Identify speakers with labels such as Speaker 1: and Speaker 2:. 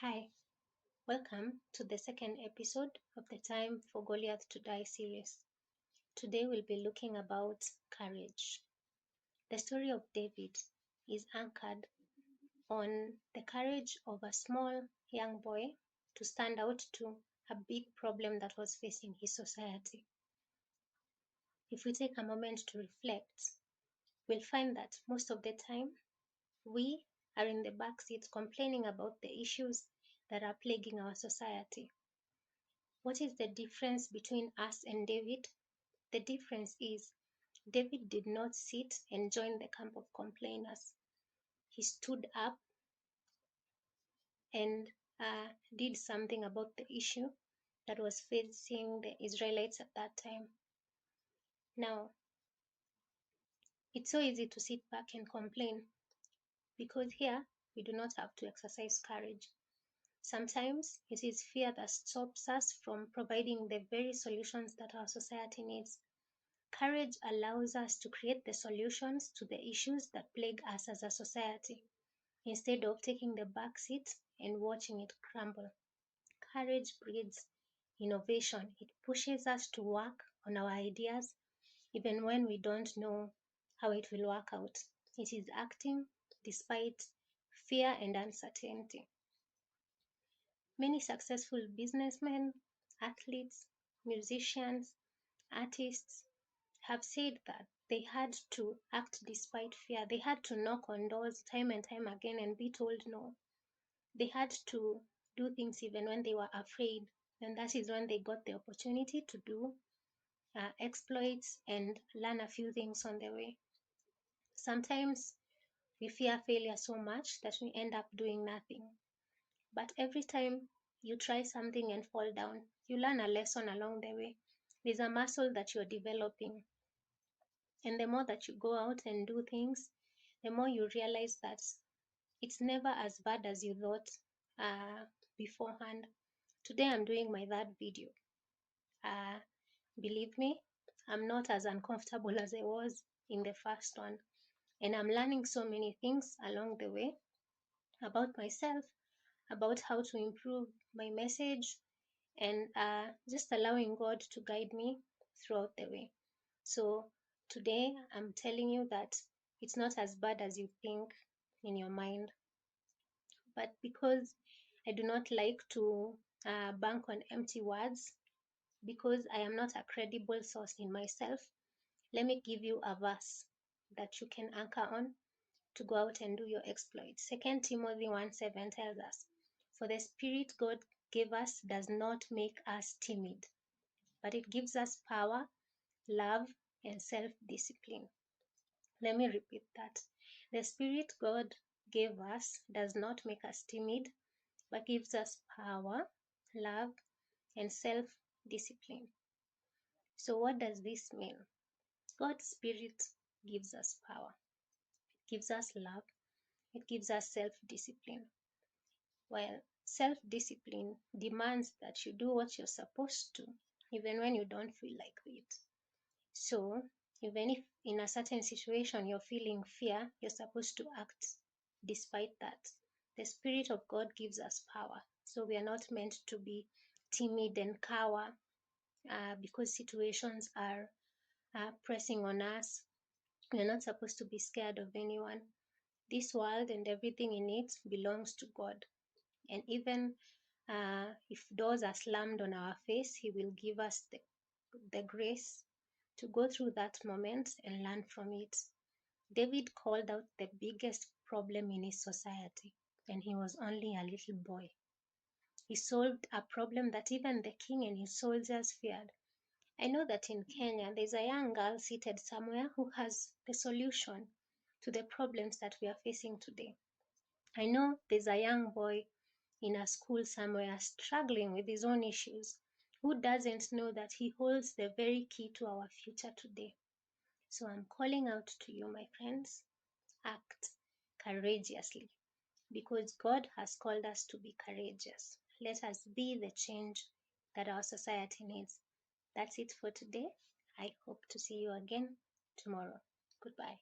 Speaker 1: Hi, welcome to the second episode of the Time for Goliath to Die series. Today we'll be looking about courage. The story of David is anchored on the courage of a small young boy to stand out to a big problem that was facing his society. If we take a moment to reflect, we'll find that most of the time we are in the back seat complaining about the issues that are plaguing our society. What is the difference between us and David? The difference is David did not sit and join the camp of complainers. He stood up and did something about the issue that was facing the Israelites at that time. Now, it's so easy to sit back and complain because here we do not have to exercise courage. Sometimes it is fear that stops us from providing the very solutions that our society needs. Courage allows us to create the solutions to the issues that plague us as a society, instead of taking the back seat and watching it crumble. Courage breeds innovation. It pushes us to work on our ideas even when we don't know how it will work out. It is acting despite fear and uncertainty. Many successful businessmen, athletes, musicians, artists have said that they had to act despite fear. They had to knock on doors time and time again and be told no. They had to do things even when they were afraid. And that is when they got the opportunity to do exploits and learn a few things on the way. Sometimes we fear failure so much that we end up doing nothing. But every time you try something and fall down, you learn a lesson along the way. There's a muscle that you're developing. And the more that you go out and do things, the more you realize that it's never as bad as you thought beforehand. Today I'm doing my third video. Uh, Believe me, I'm not as uncomfortable as I was in the first one. And I'm learning so many things along the way about myself, about how to improve my message, and just allowing God to guide me throughout the way. So today I'm telling you that it's not as bad as you think in your mind. But because I do not like to bank on empty words, because I am not a credible source in myself, let me give you a verse that you can anchor on to go out and do your exploits. 2 Timothy 1:7 tells us, "For the Spirit God gave us does not make us timid, but it gives us power, love, and self-discipline." Let me repeat that. The Spirit God gave us does not make us timid, but gives us power, love, and self-discipline. So what does this mean? God's Spirit gives us power. It gives us love. It gives us self-discipline. Well, self-discipline demands that you do what you're supposed to, even when you don't feel like it. So, even if in a certain situation you're feeling fear, you're supposed to act despite that. The Spirit of God gives us power. So we are not meant to be timid and cower because situations are pressing on us. We're not supposed to be scared of anyone. This world and everything in it belongs to God. And even if doors are slammed on our face, He will give us the grace to go through that moment and learn from it. David called out the biggest problem in his society, and he was only a little boy. He solved a problem that even the king and his soldiers feared. I know that in Kenya, there's a young girl seated somewhere who has the solution to the problems that we are facing today. I know there's a young boy in a school somewhere struggling with his own issues who doesn't know that he holds the very key to our future today. So I'm calling out to you, my friends, act courageously because God has called us to be courageous. Let us be the change that our society needs. That's it for today. I hope to see you again tomorrow. Goodbye.